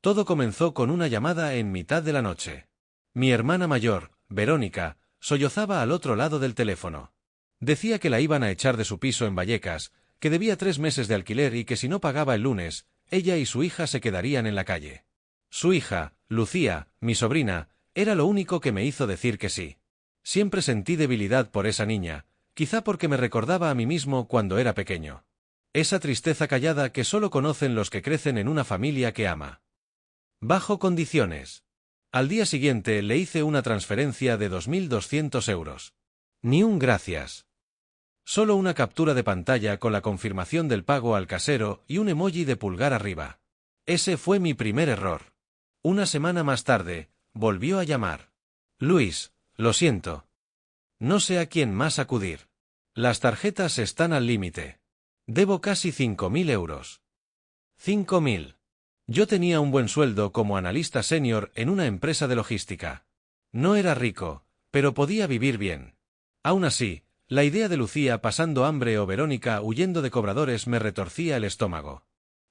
Todo comenzó con una llamada en mitad de la noche. Mi hermana mayor, Verónica, sollozaba al otro lado del teléfono. Decía que la iban a echar de su piso en Vallecas, que debía 3 meses de alquiler y que si no pagaba el lunes, ella y su hija se quedarían en la calle. Su hija, Lucía, mi sobrina, era lo único que me hizo decir que sí. Siempre sentí debilidad por esa niña, quizá porque me recordaba a mí mismo cuando era pequeño. Esa tristeza callada que solo conocen los que crecen en una familia que ama. Bajo condiciones. Al día siguiente le hice una transferencia de 2.200 euros. Ni un gracias. Solo una captura de pantalla con la confirmación del pago al casero y un emoji de pulgar arriba. Ese fue mi primer error. Una semana más tarde, volvió a llamar. Luis, lo siento. No sé a quién más acudir. Las tarjetas están al límite. Debo casi 5.000 euros. 5.000. Yo tenía un buen sueldo como analista senior en una empresa de logística. No era rico, pero podía vivir bien. Aún así, la idea de Lucía pasando hambre o Verónica huyendo de cobradores me retorcía el estómago.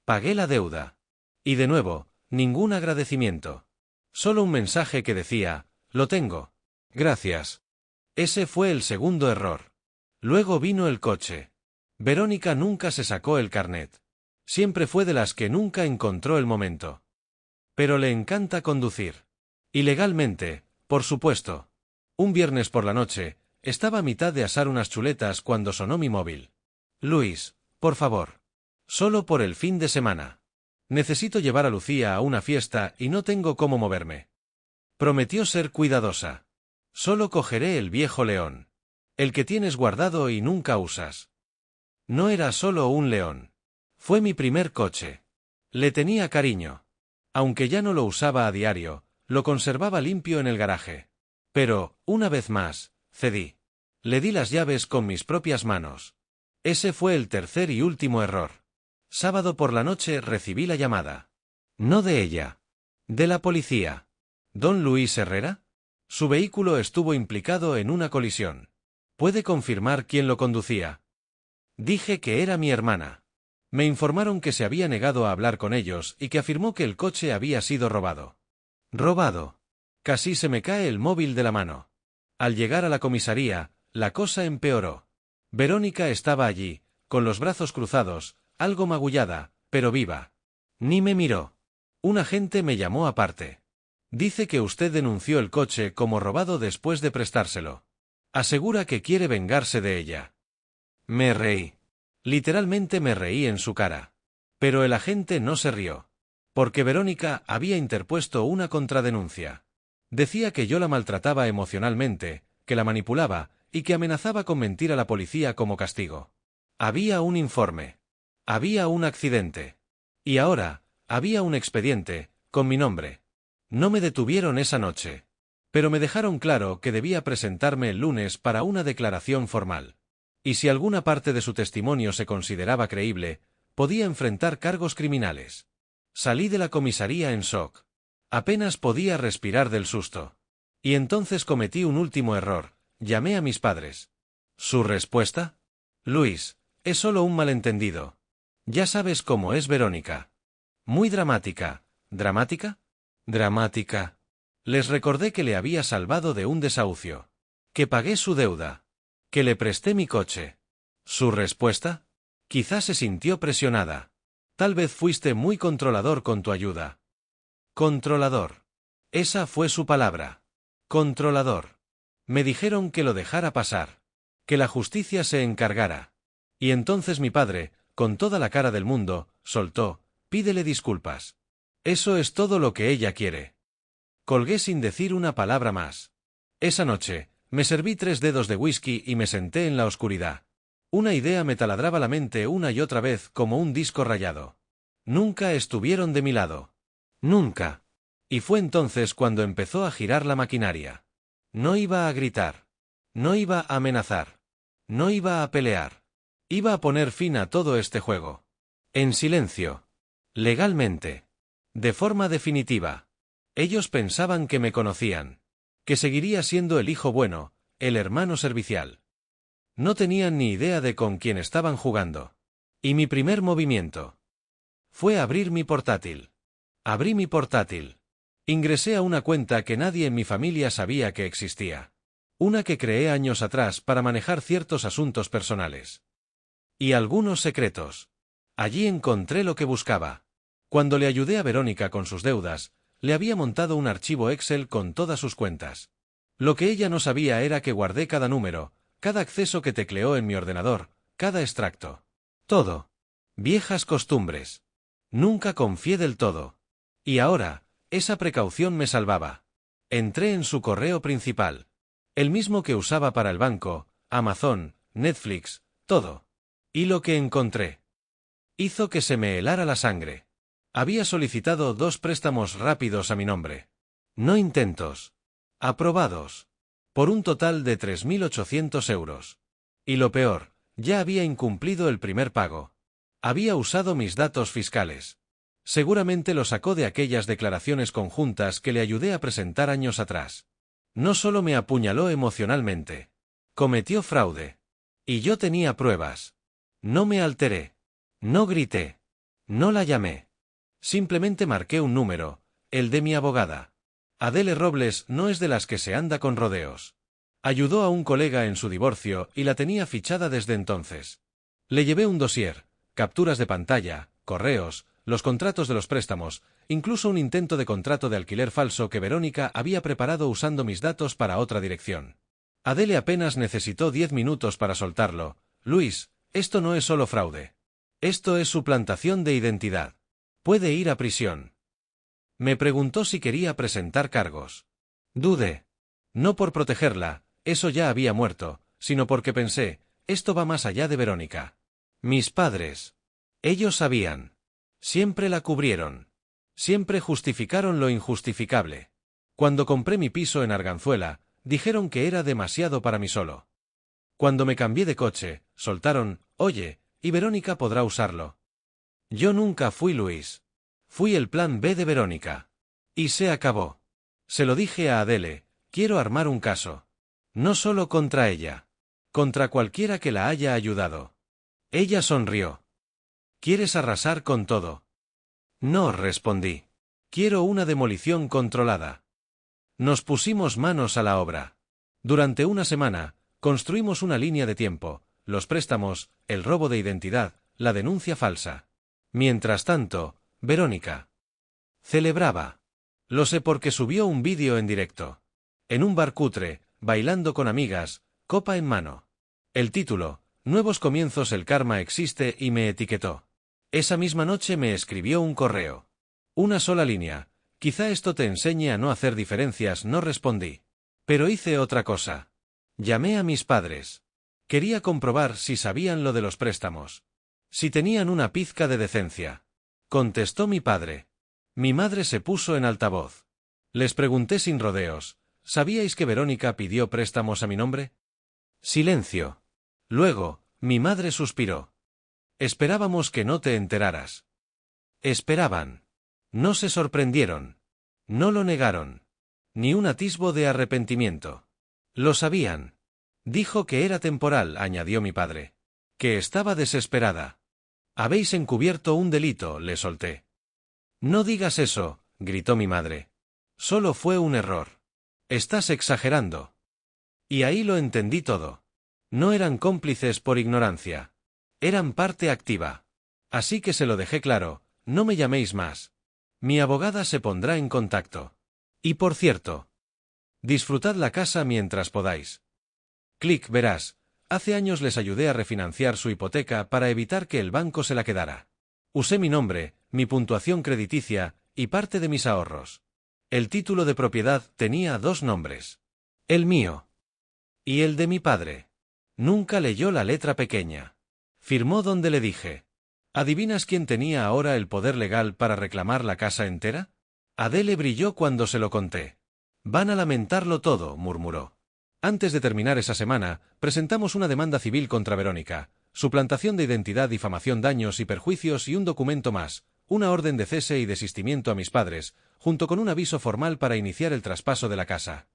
Pagué la deuda. Y de nuevo, ningún agradecimiento. Solo un mensaje que decía, lo tengo. Gracias. Ese fue el segundo error. Luego vino el coche. Verónica nunca se sacó el carnet. Siempre fue de las que nunca encontró el momento. Pero le encanta conducir. Ilegalmente, por supuesto. Un viernes por la noche, estaba a mitad de asar unas chuletas cuando sonó mi móvil. Luis, por favor. Solo por el fin de semana. Necesito llevar a Lucía a una fiesta y no tengo cómo moverme. Prometió ser cuidadosa. Solo cogeré el viejo león. El que tienes guardado y nunca usas. No era solo un león. Fue mi primer coche. Le tenía cariño. Aunque ya no lo usaba a diario, lo conservaba limpio en el garaje. Pero, una vez más, cedí. Le di las llaves con mis propias manos. Ese fue el tercer y último error. Sábado por la noche recibí la llamada. No de ella. De la policía. ¿Don Luis Herrera? Su vehículo estuvo implicado en una colisión. ¿Puede confirmar quién lo conducía? Dije que era mi hermana. Me informaron que se había negado a hablar con ellos y que afirmó que el coche había sido robado. ¿Robado? Casi se me cae el móvil de la mano. Al llegar a la comisaría, la cosa empeoró. Verónica estaba allí, con los brazos cruzados, algo magullada, pero viva. Ni me miró. Un agente me llamó aparte. Dice que usted denunció el coche como robado después de prestárselo. Asegura que quiere vengarse de ella. Me reí. Literalmente me reí en su cara. Pero el agente no se rió. Porque Verónica había interpuesto una contradenuncia. Decía que yo la maltrataba emocionalmente, que la manipulaba, y que amenazaba con mentir a la policía como castigo. Había un informe. Había un accidente. Y ahora, había un expediente, con mi nombre. No me detuvieron esa noche. Pero me dejaron claro que debía presentarme el lunes para una declaración formal. Y si alguna parte de su testimonio se consideraba creíble, podía enfrentar cargos criminales. Salí de la comisaría en shock. Apenas podía respirar del susto. Y entonces cometí un último error, llamé a mis padres. ¿Su respuesta? Luis, es solo un malentendido. Ya sabes cómo es Verónica. Muy dramática. ¿Dramática? Dramática. Les recordé que le había salvado de un desahucio. Que pagué su deuda. Que le presté mi coche. ¿Su respuesta? Quizás se sintió presionada. Tal vez fuiste muy controlador con tu ayuda. Controlador. Esa fue su palabra. Controlador. Me dijeron que lo dejara pasar. Que la justicia se encargara. Y entonces mi padre, con toda la cara del mundo, soltó, pídele disculpas. Eso es todo lo que ella quiere. Colgué sin decir una palabra más. Esa noche, me serví 3 dedos de whisky y me senté en la oscuridad. Una idea me taladraba la mente una y otra vez como un disco rayado. Nunca estuvieron de mi lado. Nunca. Y fue entonces cuando empezó a girar la maquinaria. No iba a gritar. No iba a amenazar. No iba a pelear. Iba a poner fin a todo este juego. En silencio. Legalmente. De forma definitiva. Ellos pensaban que me conocían. Que seguiría siendo el hijo bueno, el hermano servicial. No tenían ni idea de con quién estaban jugando. Y mi primer movimiento fue abrir mi portátil. Abrí mi portátil. Ingresé a una cuenta que nadie en mi familia sabía que existía. Una que creé años atrás para manejar ciertos asuntos personales. Y algunos secretos. Allí encontré lo que buscaba. Cuando le ayudé a Verónica con sus deudas, le había montado un archivo Excel con todas sus cuentas. Lo que ella no sabía era que guardé cada número, cada acceso que tecleó en mi ordenador, cada extracto. Todo. Viejas costumbres. Nunca confié del todo. Y ahora, esa precaución me salvaba. Entré en su correo principal. El mismo que usaba para el banco, Amazon, Netflix, todo. Y lo que encontré hizo que se me helara la sangre. Había solicitado 2 préstamos rápidos a mi nombre. No intentos. Aprobados. Por un total de 3.800 euros. Y lo peor, ya había incumplido el primer pago. Había usado mis datos fiscales. Seguramente lo sacó de aquellas declaraciones conjuntas que le ayudé a presentar años atrás. No solo me apuñaló emocionalmente. Cometió fraude. Y yo tenía pruebas. No me alteré. No grité. No la llamé. Simplemente marqué un número, el de mi abogada. Adele Robles no es de las que se anda con rodeos. Ayudó a un colega en su divorcio y la tenía fichada desde entonces. Le llevé un dossier, capturas de pantalla, correos, los contratos de los préstamos, incluso un intento de contrato de alquiler falso que Verónica había preparado usando mis datos para otra dirección. Adele apenas necesitó 10 minutos para soltarlo. Luis, esto no es solo fraude. Esto es suplantación de identidad. Puede ir a prisión. Me preguntó si quería presentar cargos. Dudé. No por protegerla, eso ya había muerto, sino porque pensé, esto va más allá de Verónica. Mis padres. Ellos sabían. Siempre la cubrieron. Siempre justificaron lo injustificable. Cuando compré mi piso en Arganzuela, dijeron que era demasiado para mí solo. Cuando me cambié de coche, soltaron, oye, y Verónica podrá usarlo. Yo nunca fui Luis. Fui el plan B de Verónica. Y se acabó. Se lo dije a Adele, quiero armar un caso. No solo contra ella. Contra cualquiera que la haya ayudado. Ella sonrió. ¿Quieres arrasar con todo? No, respondí. Quiero una demolición controlada. Nos pusimos manos a la obra. Durante una semana, construimos una línea de tiempo, los préstamos, el robo de identidad, la denuncia falsa. Mientras tanto, Verónica celebraba. Lo sé porque subió un vídeo en directo. En un bar cutre, bailando con amigas, copa en mano. El título, Nuevos comienzos, el karma existe, y me etiquetó. Esa misma noche me escribió un correo. Una sola línea. Quizá esto te enseñe a no hacer diferencias, no respondí. Pero hice otra cosa. Llamé a mis padres. Quería comprobar si sabían lo de los préstamos. Si tenían una pizca de decencia. Contestó mi padre. Mi madre se puso en altavoz. Les pregunté sin rodeos, ¿sabíais que Verónica pidió préstamos a mi nombre? Silencio. Luego, mi madre suspiró. Esperábamos que no te enteraras. Esperaban. No se sorprendieron. No lo negaron. Ni un atisbo de arrepentimiento. Lo sabían. Dijo que era temporal, añadió mi padre. Que estaba desesperada. Habéis encubierto un delito, le solté. No digas eso, gritó mi madre. Solo fue un error. Estás exagerando. Y ahí lo entendí todo. No eran cómplices por ignorancia. Eran parte activa. Así que se lo dejé claro, no me llaméis más. Mi abogada se pondrá en contacto. Y por cierto, disfrutad la casa mientras podáis. Clic, verás, hace años les ayudé a refinanciar su hipoteca para evitar que el banco se la quedara. Usé mi nombre, mi puntuación crediticia, y parte de mis ahorros. El título de propiedad tenía 2 nombres. El mío. Y el de mi padre. Nunca leyó la letra pequeña. Firmó donde le dije. ¿Adivinas quién tenía ahora el poder legal para reclamar la casa entera? Adele brilló cuando se lo conté. Van a lamentarlo todo, murmuró. Antes de terminar esa semana, presentamos una demanda civil contra Verónica, suplantación de identidad, difamación, daños y perjuicios y un documento más, una orden de cese y desistimiento a mis padres, junto con un aviso formal para iniciar el traspaso de la casa.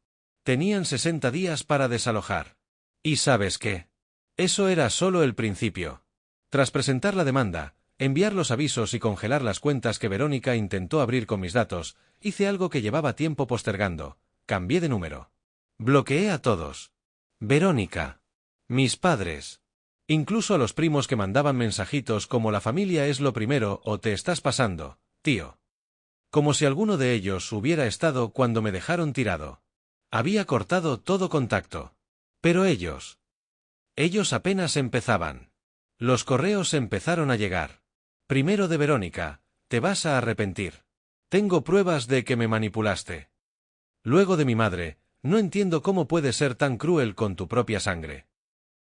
Tenían 60 días para desalojar. ¿Y sabes qué? Eso era solo el principio. Tras presentar la demanda, enviar los avisos y congelar las cuentas que Verónica intentó abrir con mis datos, hice algo que llevaba tiempo postergando. Cambié de número. Bloqueé a todos. Verónica. Mis padres. Incluso a los primos que mandaban mensajitos como la familia es lo primero o te estás pasando, tío. Como si alguno de ellos hubiera estado cuando me dejaron tirado. Había cortado todo contacto. Pero ellos apenas empezaban. Los correos empezaron a llegar. Primero de Verónica, te vas a arrepentir. Tengo pruebas de que me manipulaste. Luego de mi madre, no entiendo cómo puedes ser tan cruel con tu propia sangre.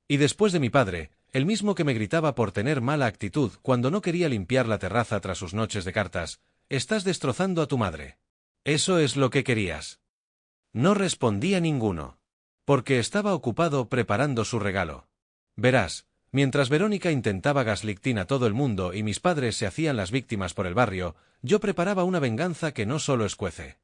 Y después de mi padre, el mismo que me gritaba por tener mala actitud cuando no quería limpiar la terraza tras sus noches de cartas, estás destrozando a tu madre. Eso es lo que querías. No respondía ninguno. Porque estaba ocupado preparando su regalo. Verás, mientras Verónica intentaba gaslighting a todo el mundo y mis padres se hacían las víctimas por el barrio, yo preparaba una venganza que no solo escuece.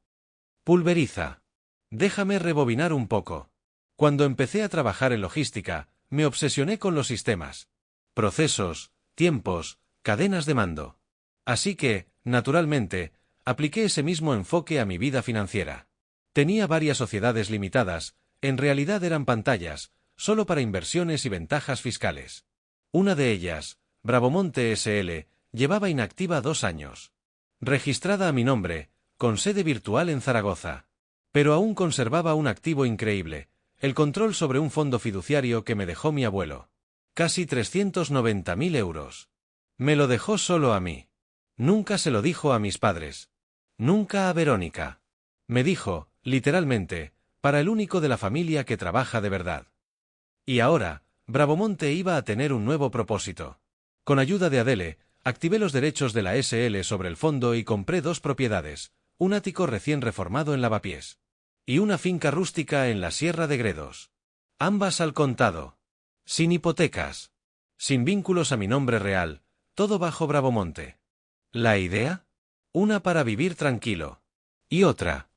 Pulveriza. Déjame rebobinar un poco. Cuando empecé a trabajar en logística, me obsesioné con los sistemas. Procesos, tiempos, cadenas de mando. Así que, naturalmente, apliqué ese mismo enfoque a mi vida financiera. Tenía varias sociedades limitadas, en realidad eran pantallas, solo para inversiones y ventajas fiscales. Una de ellas, Bravomonte S.L., llevaba inactiva 2 años. Registrada a mi nombre, con sede virtual en Zaragoza. Pero aún conservaba un activo increíble, el control sobre un fondo fiduciario que me dejó mi abuelo. Casi 390.000 euros. Me lo dejó solo a mí. Nunca se lo dijo a mis padres. Nunca a Verónica. Me dijo, literalmente, para el único de la familia que trabaja de verdad. Y ahora, Bravomonte iba a tener un nuevo propósito. Con ayuda de Adele, activé los derechos de la SL sobre el fondo y compré 2 propiedades, un ático recién reformado en Lavapiés. Y una finca rústica en la Sierra de Gredos. Ambas al contado. Sin hipotecas. Sin vínculos a mi nombre real, todo bajo Bravomonte. ¿La idea? Una para vivir tranquilo. Y otra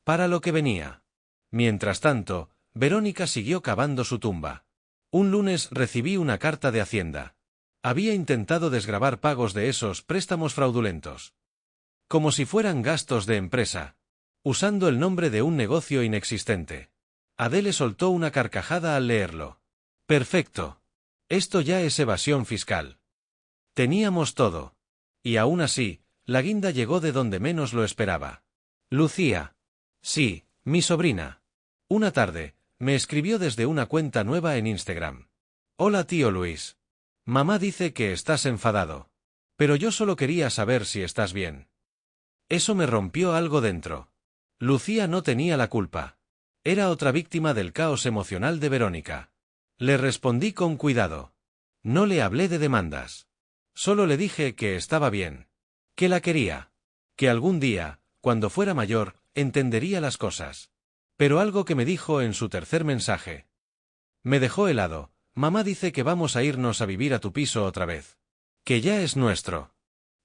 para lo que venía. Mientras tanto, Verónica siguió cavando su tumba. Un lunes recibí una carta de Hacienda. Había intentado desgravar pagos de esos préstamos fraudulentos. Como si fueran gastos de empresa. Usando el nombre de un negocio inexistente. Adele soltó una carcajada al leerlo. Perfecto. Esto ya es evasión fiscal. Teníamos todo. Y aún así, la guinda llegó de donde menos lo esperaba. Lucía. Sí, mi sobrina. Una tarde, me escribió desde una cuenta nueva en Instagram. Hola tío Luis. Mamá dice que estás enfadado. Pero yo solo quería saber si estás bien. Eso me rompió algo dentro. Lucía no tenía la culpa. Era otra víctima del caos emocional de Verónica. Le respondí con cuidado. No le hablé de demandas. Solo le dije que estaba bien. Que la quería. Que algún día, cuando fuera mayor, entendería las cosas. Pero algo que me dijo en su tercer mensaje. Me dejó helado. Mamá dice que vamos a irnos a vivir a tu piso otra vez. Que ya es nuestro.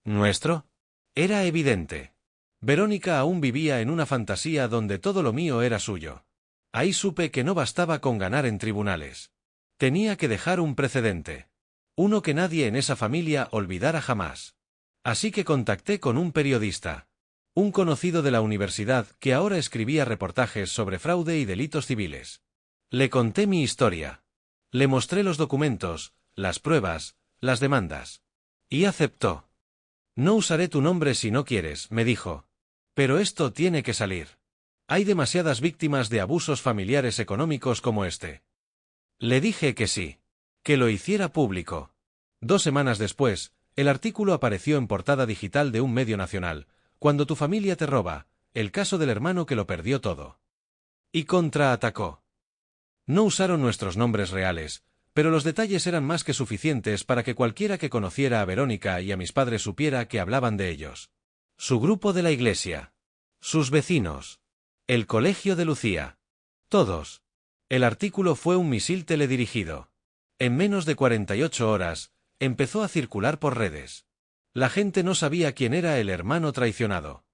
¿Nuestro? Era evidente. Verónica aún vivía en una fantasía donde todo lo mío era suyo. Ahí supe que no bastaba con ganar en tribunales. Tenía que dejar un precedente. Uno que nadie en esa familia olvidara jamás. Así que contacté con un periodista. Un conocido de la universidad que ahora escribía reportajes sobre fraude y delitos civiles. Le conté mi historia. Le mostré los documentos, las pruebas, las demandas. Y aceptó. No usaré tu nombre si no quieres, me dijo. Pero esto tiene que salir. Hay demasiadas víctimas de abusos familiares económicos como este. Le dije que sí. Que lo hiciera público. 2 semanas después, el artículo apareció en portada digital de un medio nacional. Cuando tu familia te roba, el caso del hermano que lo perdió todo. Y contraatacó. No usaron nuestros nombres reales, pero los detalles eran más que suficientes para que cualquiera que conociera a Verónica y a mis padres supiera que hablaban de ellos. Su grupo de la iglesia. Sus vecinos. El colegio de Lucía. Todos. El artículo fue un misil teledirigido. En menos de 48 horas, empezó a circular por redes. La gente no sabía quién era el hermano traicionado.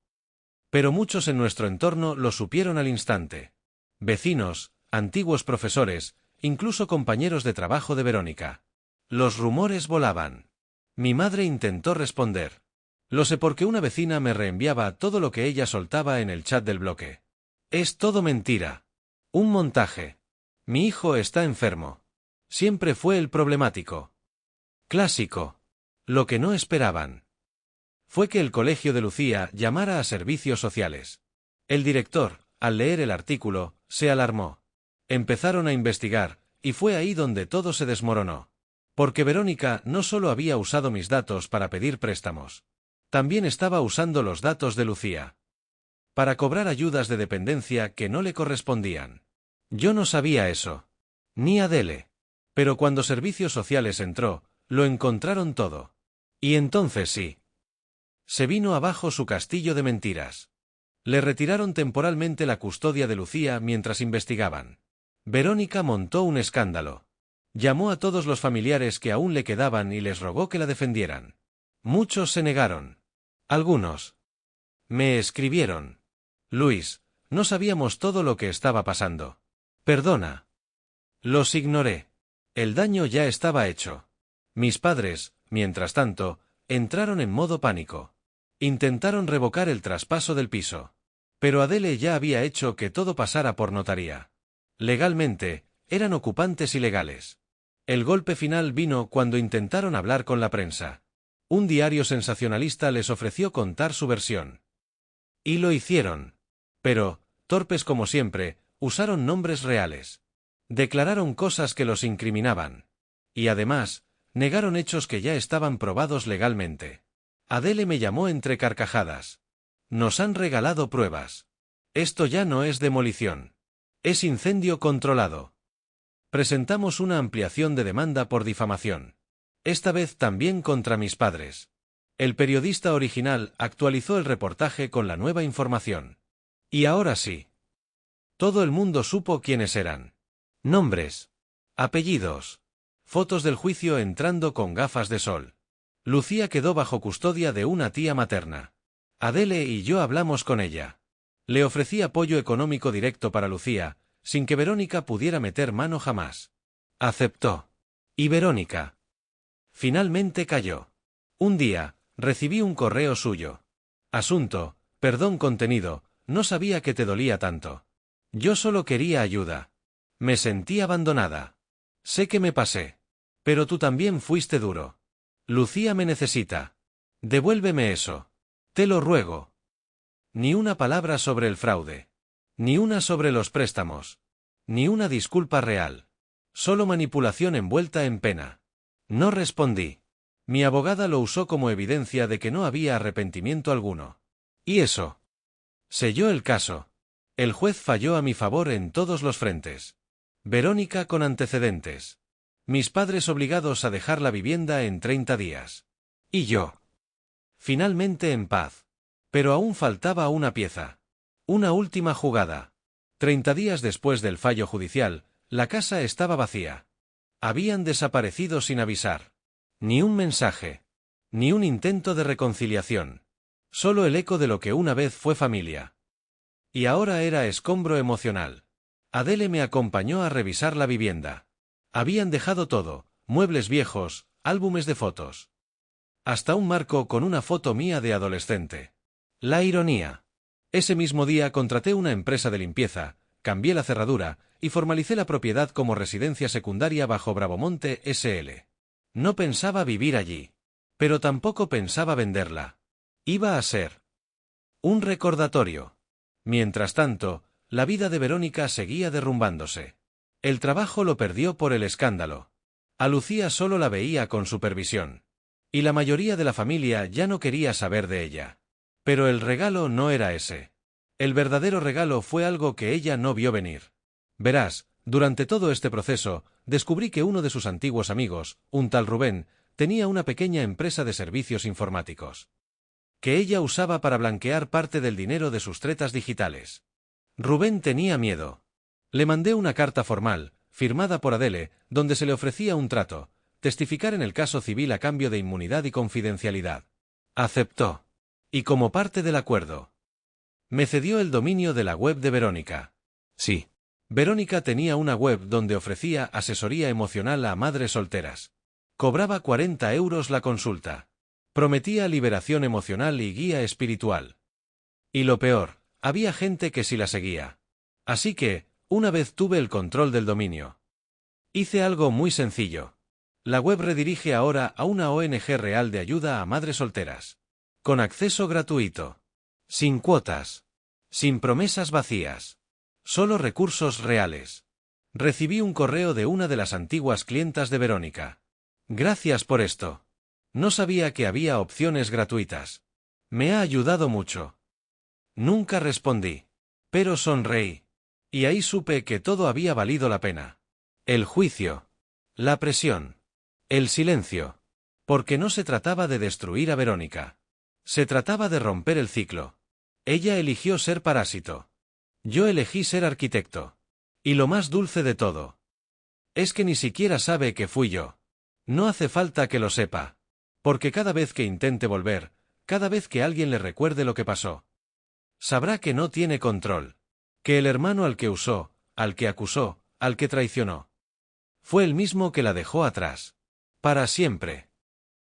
Pero muchos en nuestro entorno lo supieron al instante. Vecinos, antiguos profesores, incluso compañeros de trabajo de Verónica. Los rumores volaban. Mi madre intentó responder. Lo sé porque una vecina me reenviaba todo lo que ella soltaba en el chat del bloque. Es todo mentira. Un montaje. Mi hijo está enfermo. Siempre fue el problemático. Clásico. Lo que no esperaban fue que el colegio de Lucía llamara a servicios sociales. El director, al leer el artículo, se alarmó. Empezaron a investigar, y fue ahí donde todo se desmoronó. Porque Verónica no solo había usado mis datos para pedir préstamos. También estaba usando los datos de Lucía para cobrar ayudas de dependencia que no le correspondían. Yo no sabía eso. Ni Adele. Pero cuando Servicios Sociales entró, lo encontraron todo. Y entonces sí. Se vino abajo su castillo de mentiras. Le retiraron temporalmente la custodia de Lucía mientras investigaban. Verónica montó un escándalo. Llamó a todos los familiares que aún le quedaban y les rogó que la defendieran. Muchos se negaron. Algunos me escribieron. Luis, no sabíamos todo lo que estaba pasando. Perdona. Los ignoré. El daño ya estaba hecho. Mis padres, mientras tanto, entraron en modo pánico. Intentaron revocar el traspaso del piso. Pero Adele ya había hecho que todo pasara por notaría. Legalmente, eran ocupantes ilegales. El golpe final vino cuando intentaron hablar con la prensa. Un diario sensacionalista les ofreció contar su versión. Y lo hicieron. Pero, torpes como siempre, usaron nombres reales. Declararon cosas que los incriminaban. Y además, negaron hechos que ya estaban probados legalmente. Adele me llamó entre carcajadas. Nos han regalado pruebas. Esto ya no es demolición. Es incendio controlado. Presentamos una ampliación de demanda por difamación. Esta vez también contra mis padres. El periodista original actualizó el reportaje con la nueva información. Y ahora sí. Todo el mundo supo quiénes eran. Nombres. Apellidos. Fotos del juicio entrando con gafas de sol. Lucía quedó bajo custodia de una tía materna. Adele y yo hablamos con ella. Le ofrecí apoyo económico directo para Lucía, sin que Verónica pudiera meter mano jamás. Aceptó. Y Verónica finalmente cayó. Un día, recibí un correo suyo. Asunto, perdón contenido, no sabía que te dolía tanto. Yo solo quería ayuda. Me sentí abandonada. Sé que me pasé. Pero tú también fuiste duro. Lucía me necesita. Devuélveme eso. Te lo ruego. Ni una palabra sobre el fraude. Ni una sobre los préstamos. Ni una disculpa real. Solo manipulación envuelta en pena. No respondí. Mi abogada lo usó como evidencia de que no había arrepentimiento alguno. ¿Y eso? Selló el caso. El juez falló a mi favor en todos los frentes. Verónica con antecedentes. Mis padres obligados a dejar la vivienda en 30 días. Y yo. Finalmente en paz. Pero aún faltaba una pieza. Una última jugada. 30 días después del fallo judicial, la casa estaba vacía. Habían desaparecido sin avisar. Ni un mensaje. Ni un intento de reconciliación. Solo el eco de lo que una vez fue familia. Y ahora era escombro emocional. Adele me acompañó a revisar la vivienda. Habían dejado todo, muebles viejos, álbumes de fotos. Hasta un marco con una foto mía de adolescente. La ironía. Ese mismo día contraté una empresa de limpieza, cambié la cerradura, y formalicé la propiedad como residencia secundaria bajo Bravomonte S.L. No pensaba vivir allí. Pero tampoco pensaba venderla. Iba a ser un recordatorio. Mientras tanto, la vida de Verónica seguía derrumbándose. El trabajo lo perdió por el escándalo. A Lucía solo la veía con supervisión. Y la mayoría de la familia ya no quería saber de ella. Pero el regalo no era ese. El verdadero regalo fue algo que ella no vio venir. Verás, durante todo este proceso, descubrí que uno de sus antiguos amigos, un tal Rubén, tenía una pequeña empresa de servicios informáticos. Que ella usaba para blanquear parte del dinero de sus tretas digitales. Rubén tenía miedo. Le mandé una carta formal, firmada por Adele, donde se le ofrecía un trato, testificar en el caso civil a cambio de inmunidad y confidencialidad. Aceptó. Y como parte del acuerdo, me cedió el dominio de la web de Verónica. Sí. Verónica tenía una web donde ofrecía asesoría emocional a madres solteras. Cobraba 40 euros la consulta. Prometía liberación emocional y guía espiritual. Y lo peor, había gente que sí la seguía. Así que, una vez tuve el control del dominio, hice algo muy sencillo. La web redirige ahora a una ONG real de ayuda a madres solteras. Con acceso gratuito. Sin cuotas. Sin promesas vacías. Solo recursos reales. Recibí un correo de una de las antiguas clientas de Verónica. Gracias por esto. No sabía que había opciones gratuitas. Me ha ayudado mucho. Nunca respondí. Pero sonreí. Y ahí supe que todo había valido la pena. El juicio. La presión. El silencio. Porque no se trataba de destruir a Verónica. Se trataba de romper el ciclo. Ella eligió ser parásito. Yo elegí ser arquitecto. Y lo más dulce de todo es que ni siquiera sabe que fui yo. No hace falta que lo sepa. Porque cada vez que intente volver, cada vez que alguien le recuerde lo que pasó, sabrá que no tiene control. Que el hermano al que usó, al que acusó, al que traicionó, fue el mismo que la dejó atrás. Para siempre.